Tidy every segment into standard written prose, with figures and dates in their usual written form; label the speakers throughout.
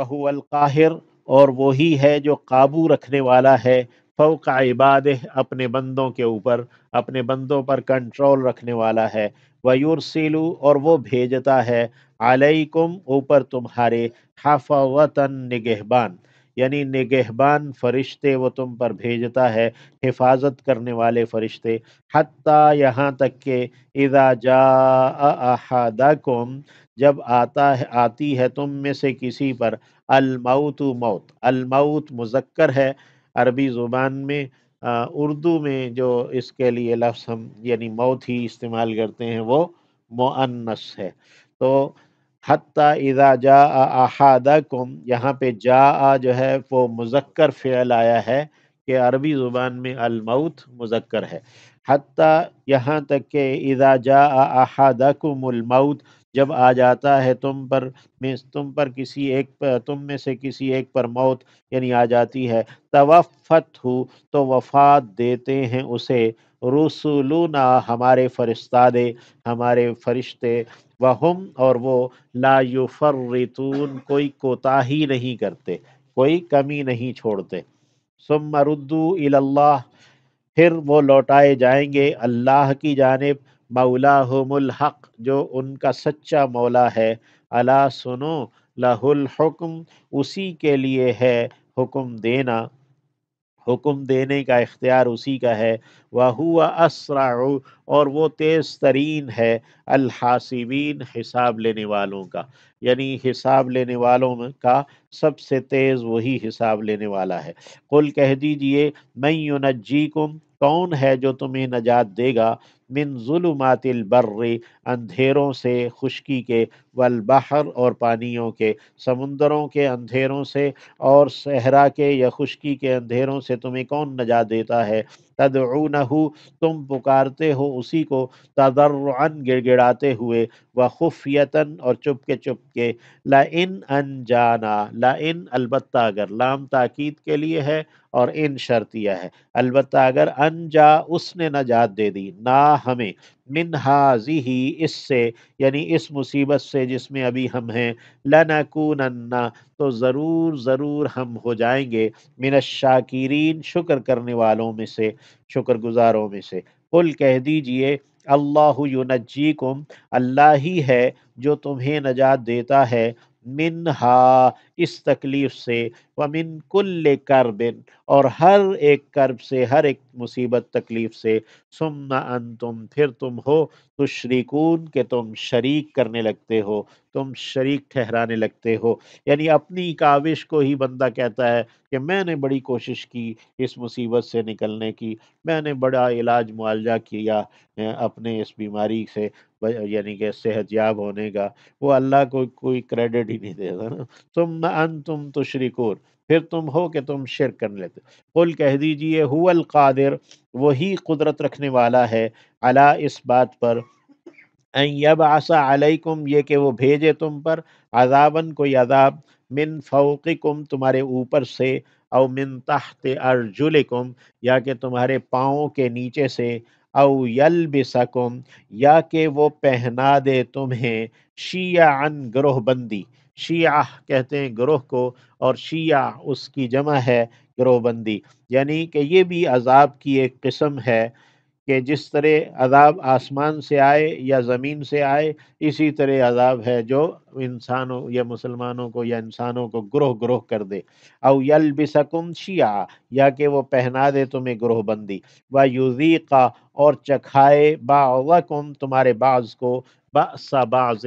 Speaker 1: وهو القاہر، اور وہی ہے جو قابو رکھنے والا ہے، فوق عبادہ، اپنے بندوں کے اوپر، اپنے بندوں پر کنٹرول رکھنے والا ہے، ویرسل، اور وہ بھیجتا ہے، علیکم، اوپر تمہارے، حفظتاً، نگہبان، یعنی نگہبان فرشتے وہ تم پر بھیجتا ہے، حفاظت کرنے والے فرشتے، حتیٰ، یہاں تک کہ، اذا جاء احدکم، جب آتی ہے تم میں سے کسی پر، الموت، موت، الموت مذکر ہے عربی زبان میں، اردو میں جو اس کے لیے لفظ ہم یعنی موت ہی استعمال کرتے ہیں وہ مؤنث ہے، تو حتیٰ اذا جاء احدکم، یہاں پہ جاء جو ہے وہ مذکر فعل آیا ہے کہ عربی زبان میں الموت مذکر ہے، حتیٰ، یہاں تک کہ، اذا جاء احدکم الموت، جب آ جاتا ہے تم میں سے کسی ایک پر موت، یعنی آ جاتی ہے، توفت ہو، تو وفات دیتے ہیں اسے، رسولنا، ہمارے فرستادے، ہمارے فرشتے، وہم، اور وہ، لا یفرطون، کوئی کوتاہی نہیں کرتے، کوئی کمی نہیں چھوڑتے، ثم ردوا الی اللہ، پھر وہ لوٹائے جائیں گے اللہ کی جانب، مولاہم الحق، جو ان کا سچا مولا ہے، الا، سنو، لہ الحکم، اسی کے لیے ہے حکم دینا، حکم دینے کا اختیار اسی کا ہے، وَهُوَ أَسْرَعُ، اور وہ تیز ترین ہے، الحاسبین، حساب لینے والوں کا، یعنی حساب لینے والوں کا سب سے تیز وہی حساب لینے والا ہے، قل، کہہ دیجئے، من ینجیکم، کون ہے جو تمہیں نجات دے گا، من ظلمات البر، اندھیروں سے خشکی کے، والبحر، اور پانیوں کے، سمندروں کے اندھیروں سے، اور صحرا کے یا خشکی کے اندھیروں سے تمہیں کون نجات دیتا ہے، تدعونہ، تم پکارتے ہو اسی کو، تضرعاً، گڑ گڑاتے ہوئے، وخفیتاً، اور چپ کے، لئن انجانا، لئن، البتہ اگر، لام تاکید کے لیے ہے، اور ان شرطیہ ہے، البتہ اگر، انجا، اس نے نجات دے دی، نا، ہمیں، من ہذہ، اس سے، یعنی اس مصیبت سے جس میں ابھی ہم ہیں، لنکونن، تو ضرور ضرور ہم ہو جائیں گے، من الشاکرین، شکر کرنے والوں میں سے، شکر گزاروں میں سے، قل، کہہ دیجئے، اللہ ینجیکم، اللہ ہی ہے جو تمہیں نجات دیتا ہے، منہا، اس تکلیف سے، ومن کل کرب، اور ہر ایک کرب سے، ہر ایک مصیبت تکلیف سے، ثم انتم، پھر تم ہو، تشرکون، کہ تم شریک کرنے لگتے ہو، تم شریک ٹھہرانے لگتے ہو، یعنی اپنی کاوش کو ہی بندہ کہتا ہے کہ میں نے بڑی کوشش کی اس مصیبت سے نکلنے کی، میں نے بڑا علاج معالجہ کیا اپنے اس بیماری سے، یعنی کہ صحت یاب ہونے کا، وہ اللہ کو کوئی کریڈٹ ہی نہیں دیتا نا، ثم انتم تشرکون، پھر تم ہو کہ تم شرک کرنے لیتے، قل، کہہ دیجئے، هو القادر، وہی قدرت رکھنے والا ہے، علی، اس بات پر، ان یبعث علیکم، یہ کہ وہ بھیجے تم پر، عذاباً، کوئی عذاب، من فوقکم، تمہارے اوپر سے، او من تحت ارجلکم، یا کہ تمہارے پاؤں کے نیچے سے، او یلبسکم، یا کہ وہ پہنا دے تمہیں، شیعاً، گروہ بندی، شیعہ کہتے ہیں گروہ کو، اور شیعہ اس کی جمع ہے گروہ بندی، یعنی کہ یہ بھی عذاب کی ایک قسم ہے کہ جس طرح عذاب آسمان سے آئے یا زمین سے آئے، اسی طرح عذاب ہے جو انسانوں یا مسلمانوں کو یا انسانوں کو گروہ گروہ کر دے، او یلبسکم شیعا، یا کہ وہ پہنا دے تمہیں گروہ بندی، ویذیق، اور چکھائے، بعضکم، تمہارے بعض کو، بأس بعض،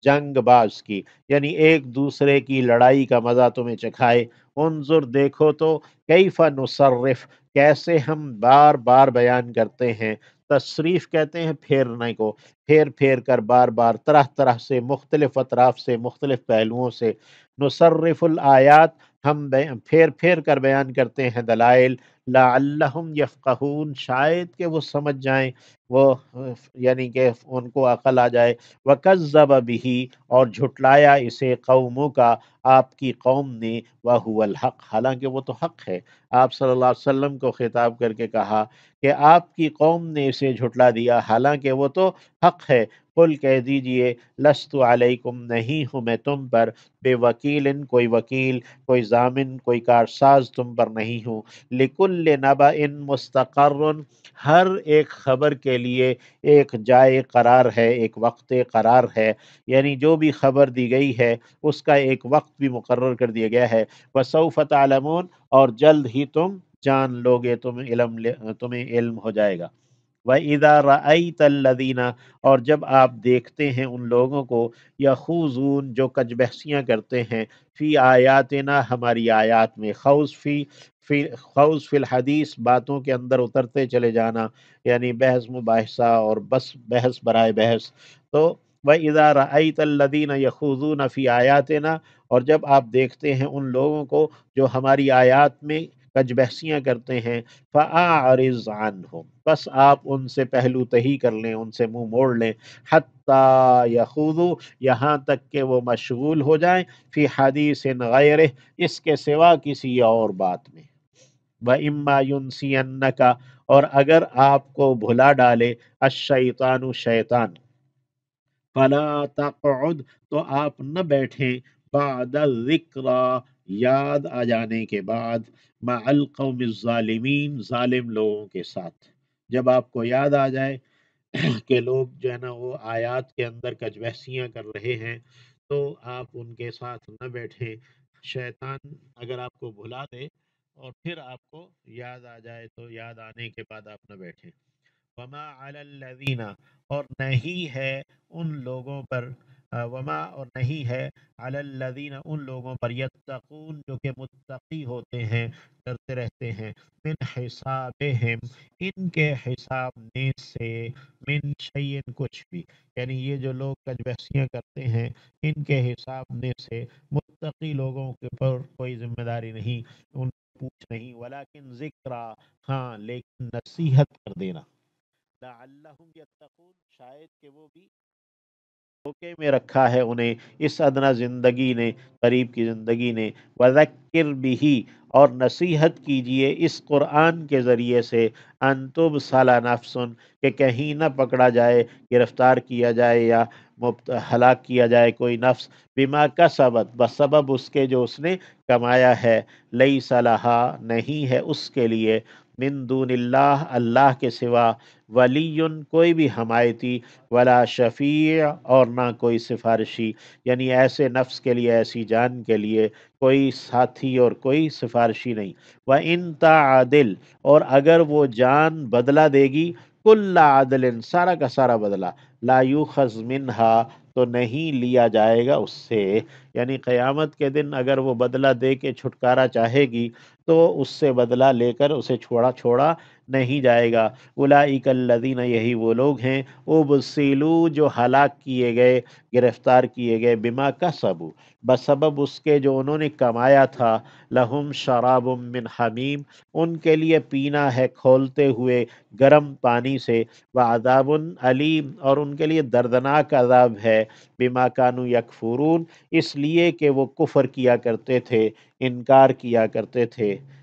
Speaker 1: جنگ بعض کی، یعنی ایک دوسرے کی لڑائی کا مزہ تمہیں چکھائے، انظر، دیکھو تو، کیف نصرف، کیسے ہم بار بار بیان کرتے ہیں، تصریف کہتے ہیں پھیرنے کو، پھیر پھیر کر، بار بار، طرح طرح سے، مختلف اطراف سے، مختلف پہلوؤں سے، نصرف الآیات، ہم پھیر پھیر کر بیان کرتے ہیں دلائل، لعلہم یفقہون، شاید کہ وہ سمجھ جائیں، وہ یعنی کہ ان کو عقل آ جائے، وکذب بہ، اور جھٹلایا اسے، قوموں کا، آپ کی قوم نے، وہو الحق، حالانکہ وہ تو حق ہے، آپ صلی اللہ علیہ وسلم کو خطاب کر کے کہا کہ آپ کی قوم نے اسے جھٹلا دیا، حالانکہ وہ تو حق ہے، قل کہہ دیجئے لست علیکم نہیں ہوں میں تم پر بے وکیل کوئی وکیل، کوئی ضامن، کوئی کارساز تم پر نہیں ہوں۔ لکل نبأ مستقر، ہر ایک خبر کے لیے ایک جائے قرار ہے، ایک وقت قرار ہے، یعنی جو بھی خبر دی گئی ہے اس کا ایک وقت بھی مقرر کر دیا گیا ہے۔ وسوف تعلمون، اور جلد ہی تم جان لوگے، تمہیں علم ہو جائے گا۔ وَإِذَا رَأَيْتَ الَّذِينَ، اور جب آپ دیکھتے ہیں ان لوگوں کو، یخوضون جو کج بحثیاں کرتے ہیں، فی آیاتنا ہماری آیات میں، خوض فی الحدیث باتوں کے اندر اترتے چلے جانا، یعنی بحث مباحثہ اور بس بحث برائے بحث۔ تو وَإِذَا رَأَيْتَ الَّذِينَ يَخُوضُونَ فِي آیاتنا، اور جب آپ دیکھتے ہیں ان لوگوں کو جو ہماری آیات میں کج بحثیاں کرتے ہیں، فَأَعْرِضْ عَنْهُمْ، بس آپ ان سے پہلو تہی کر لیں، ان سے منہ موڑ لیں، حَتَّى يَخُوضُوا، یہاں تک کہ وہ مشغول ہو جائیں، فی حدیث غیرہ، اس کے سوا کسی اور بات میں۔ وَإِمَّا يُنْسِيَنَّكَ، اور اگر آپ کو بھلا ڈالے الشیطان شیطان، فَلَا تَقْعُدْ، تو آپ نہ بیٹھیں، بعد الذکریٰ، یاد آ جانے کے بعد، مع القوم الظالمین، ظالم لوگوں کے ساتھ۔ جب آپ کو یاد آ جائے کہ لوگ جو ہے نا وہ آیات کے اندر کج بحثیاں کر رہے ہیں، تو آپ ان کے ساتھ نہ بیٹھیں۔ شیطان اگر آپ کو بھلا دے اور پھر آپ کو یاد آ جائے تو یاد آنے کے بعد آپ نہ بیٹھیں۔ وما علی الذین، اور نہیں ہے ان لوگوں پر، وما اور نہیں ہے علی الذین ان لوگوں پر، یتقون جو کہ متقی ہوتے ہیں، ڈرتے رہتے ہیں، من حسابہم ان کے حساب میں سے، من شیئن کچھ بھی، یعنی یہ جو لوگ کج بحثیاں کرتے ہیں ان کے حساب میں سے متقی لوگوں کے پر کوئی ذمہ داری نہیں، ان پوچھ نہیں، ولیکن ذکرہ، ہاں لیکن نصیحت کر دینا، لعلہم یتقون، شاید کہ وہ بھی دھوکے میں رکھا ہے انہیں اس ادنا زندگی نے، قریب کی زندگی نے۔ وذکر بھی، اور نصیحت کیجئے اس قرآن کے ذریعے سے، ان تبصل نفس، کہ کہیں نہ پکڑا جائے، گرفتار کیا جائے یا ہلاک کیا جائے کوئی نفس، بما کسبت، بسبب اس کے جو اس نے کمایا ہے، لیس لہا، نہیں ہے اس کے لیے، من دون اللہ، اللہ کے سوا، ولی، کوئی بھی حمایتی، ولا شفیع، اور نہ کوئی سفارشی، یعنی ایسے نفس کے لیے، ایسی جان کے لیے کوئی ساتھی اور کوئی سفارشی نہیں۔ وَإِن تَعْدِلْ، اور اگر وہ جان بدلہ دے گی، کل عدل، سارا کا سارا بدلہ، لا یوخذ منہا، تو نہیں لیا جائے گا اس سے، یعنی قیامت کے دن اگر وہ بدلہ دے کے چھٹکارا چاہے گی تو اس سے بدلہ لے کر اسے چھوڑا نہیں جائے گا۔ اولئک الذین، یہی وہ لوگ ہیں، ابسلوا، جو ہلاک کیے گئے، گرفتار کیے گئے، بما کسبوا، بسبب اس کے جو انہوں نے کمایا تھا، لہم شراب من حمیم، ان کے لیے پینا ہے کھولتے ہوئے گرم پانی سے، وعذاب علیم، اور ان کے لیے دردناک عذاب ہے، بما کانوا یکفرون، اس لیے کہ وہ کفر کیا کرتے تھے، انکار کیا کرتے تھے۔